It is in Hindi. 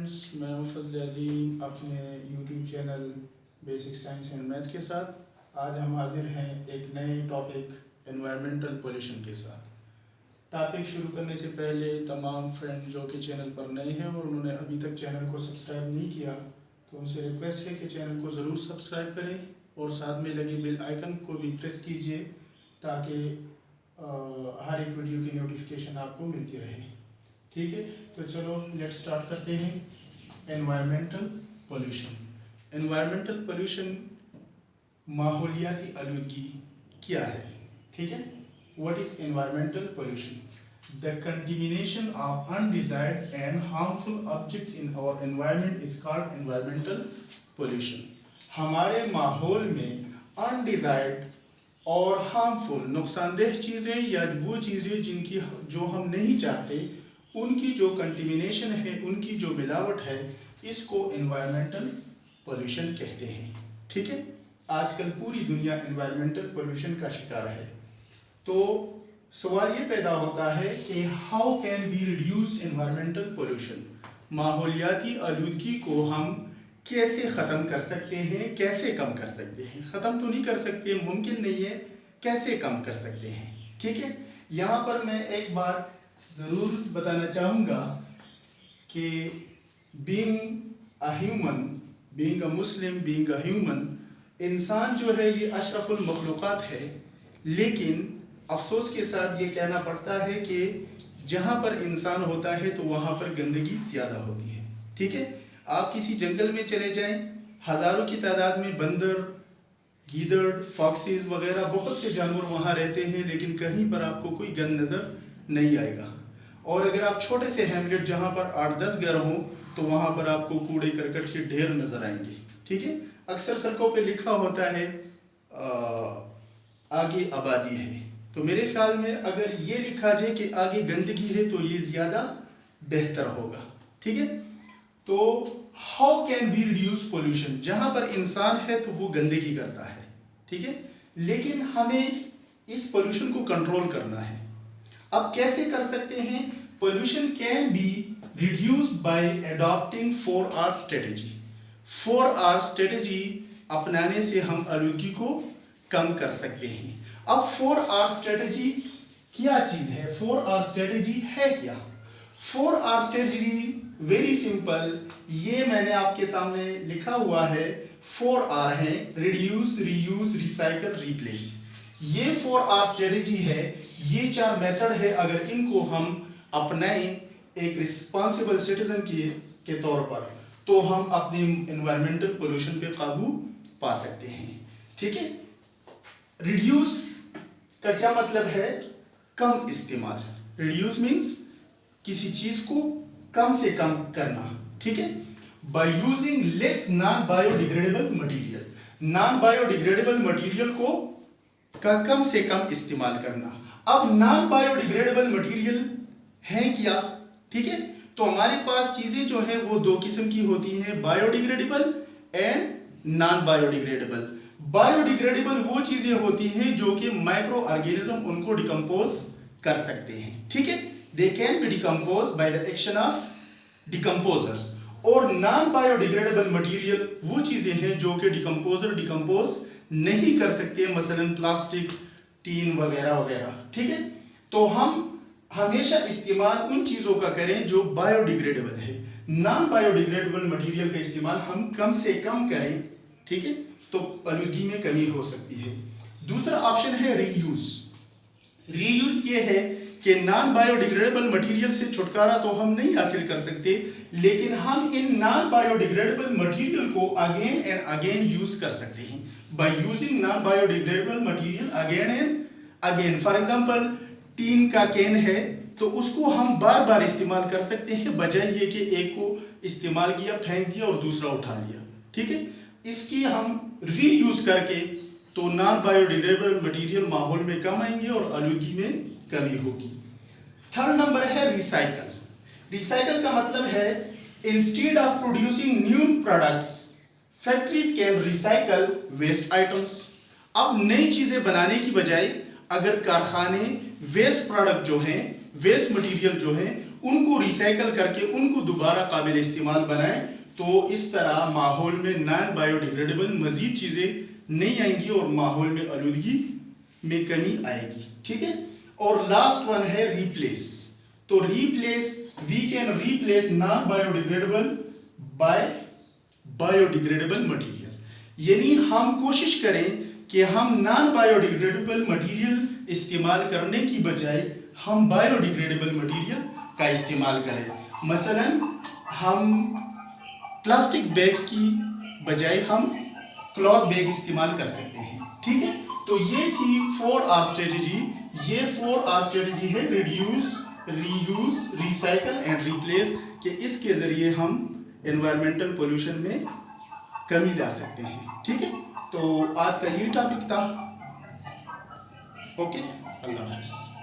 फ्रेंड्स, मैं हूं फजल अजीम अपने YouTube channel basic science and maths के साथ। आज हम हाजिर हैं एक नए टॉपिक एनवायरमेंटल पोल्यूशन के साथ। टॉपिक शुरू करने से पहले तमाम फ्रेंड जो कि चैनल पर नए हैं और उन्होंने अभी तक चैनल को सब्सक्राइब नहीं किया, तो उनसे रिक्वेस्ट है कि चैनल को ज़रूर सब्सक्राइब करें और साथ में लगे बेल आइकन को भी प्रेस कीजिए ताकि हर एक वीडियो की नोटिफिकेशन आपको मिलती रहे। ठीक है, तो चलो लेट्स स्टार्ट करते हैं। Environmental pollution. एनवायरमेंटल पोल्यूशन माहौलियाती आलूदगी क्या है? ठीक है, what is environmental pollution? The contamination of undesired and harmful object in our environment is called environmental pollution. हमारे माहौल में अनडिजायर्ड और हार्मफुल नुकसानदेह चीज़ें या वो चीज़ें जिनकी जो हम नहीं चाहते, उनकी जो कंटेमिनेशन है, उनकी जो मिलावट है, इसको एनवायरमेंटल पोल्यूशन कहते हैं। ठीक है, आजकल पूरी दुनिया एनवायरमेंटल पोल्यूशन का शिकार है। तो सवाल ये पैदा होता है कि how can we reduce environmental pollution? माहौलियाती आलूदगी को हम कैसे ख़त्म कर सकते हैं, कैसे कम कर सकते हैं? ख़त्म तो नहीं कर सकते, मुमकिन नहीं है, कैसे कम कर सकते हैं? ठीक है, यहाँ पर मैं एक बात ज़रूर बताना चाहूँगा कि being a human, being a Muslim, being a human, इंसान जो है ये अशरफुल मखलूक़ात है, लेकिन अफसोस के साथ ये कहना पड़ता है कि जहाँ पर इंसान होता है तो वहाँ पर गंदगी ज़्यादा होती है। ठीक है, आप किसी जंगल में चले जाएं, हज़ारों की तादाद में बंदर, गीदड़, फॉक्सेस वगैरह बहुत से जानवर वहाँ रहते हैं, लेकिन कहीं पर आपको कोई गंद नज़र नहीं आएगा। और अगर आप छोटे से हैमलेट जहाँ पर 8-10 घर हों, तो वहाँ पर आपको कूड़े करकट के ढेर नज़र आएंगे। ठीक है, अक्सर सड़कों पे लिखा होता है आगे आबादी है, तो मेरे ख्याल में अगर ये लिखा जाए कि आगे गंदगी है तो ये ज़्यादा बेहतर होगा। ठीक है, तो how can we reduce pollution? जहाँ पर इंसान है तो वो गंदगी करता है, ठीक है, लेकिन हमें इस पोल्यूशन को कंट्रोल करना है। अब कैसे कर सकते हैं? Pollution can be reduced by adopting 4R strategy. 4R strategy अपनाने से हम आलूदगी को कम कर सकते हैं। अब 4R स्ट्रेटेजी क्या चीज़ है? 4R स्ट्रेटेजी है क्या? 4R स्ट्रेटेजी वेरी सिंपल, ये मैंने आपके सामने लिखा हुआ है। 4R है, रिड्यूस, रीयूज, रिसाइकल, रिप्लेस। ये 4R स्ट्रेटेजी है। ये 4 मेथड है, अगर इनको हम अपनाएं एक रिस्पॉन्सिबल सिटीजन के तौर पर, तो हम अपने एनवायरमेंटल पोल्यूशन पे काबू पा सकते हैं। ठीक है, रिड्यूस का क्या मतलब है? कम इस्तेमाल। रिड्यूस मीन्स किसी चीज को कम से कम करना। ठीक है, by using less non biodegradable material. Non biodegradable material को कम से कम इस्तेमाल करना। अब नॉन बायोडिग्रेडेबल मटेरियल है क्या? ठीक है, तो हमारे पास चीजें जो हैं वो 2 किस्म की होती हैं, biodegradable and non biodegradable. Biodegradable वो चीजें होती हैं जो कि माइक्रो ऑर्गेनिज्म उनको डिकम्पोज कर सकते हैं। ठीक है, they can be decompose by the action of decomposers. और नॉन बायोडिग्रेडेबल मटेरियल वो चीजें हैं जो कि डिकम्पोज नहीं कर सकते, मसलन प्लास्टिक, टीन वगैरह वगैरह। ठीक है, तो हम हमेशा इस्तेमाल उन चीजों का करें जो बायोडिग्रेडेबल है। नॉन बायोडिग्रेडेबल मटेरियल का इस्तेमाल हम कम से कम करें। ठीक है, तो आलूदगी में कमी हो सकती है। दूसरा ऑप्शन है रीयूज। रीयूज ये है कि नॉन बायोडिग्रेडेबल मटेरियल से छुटकारा तो हम नहीं हासिल कर सकते, लेकिन हम इन नॉन बायोडिग्रेडेबल मटेरियल को अगेन एंड अगेन यूज कर सकते हैं। By using non biodegradable material again and again. For example, tin का कैन है तो उसको हम बार बार इस्तेमाल कर सकते हैं, बजाय ये कि एक को इस्तेमाल किया, फेंक दिया और दूसरा उठा लिया। ठीक है, इसकी हम रीयूज करके तो नॉन बायोडिग्रेडेबल मटेरियल माहौल में कम आएंगे और आलूदगी में कमी होगी। थर्ड नंबर है रिसाइकल। रिसाइकल का मतलब है instead of producing new products, factories can recycle waste items. अब नई चीजें बनाने की बजाय अगर कारखाने वेस्ट प्रोडक्ट जो हैं, वेस्ट मटेरियल जो हैं, उनको रिसाइकल करके उनको दोबारा काबिल इस्तेमाल बनाएं, तो इस तरह माहौल में नॉन बायोडिग्रेडेबल मजीद चीज़ें नहीं आएंगी और माहौल में आलूदगी में कमी आएगी। ठीक है। और लास्ट वन है रिप्लेस। तो replace, we can replace non biodegradable by biodegradable material, यानी हम कोशिश करें कि हम नॉन बायोडिग्रेडेबल मटेरियल इस्तेमाल करने की बजाय हम बायोडिग्रेडेबल मटेरियल का इस्तेमाल करें। मसलन हम प्लास्टिक बैग्स की बजाय हम क्लॉथ बैग इस्तेमाल कर सकते हैं। ठीक है। तो ये थी 4R स्ट्रेटजी। ये 4R स्ट्रेटजी है reduce, reuse, recycle and replace, कि इसके ज़रिए हम एनवायरमेंटल पोल्यूशन में कमी ला सकते हैं। ठीक है। तो आज का ये टॉपिक था। ओके, अल्लाह हाफिज़।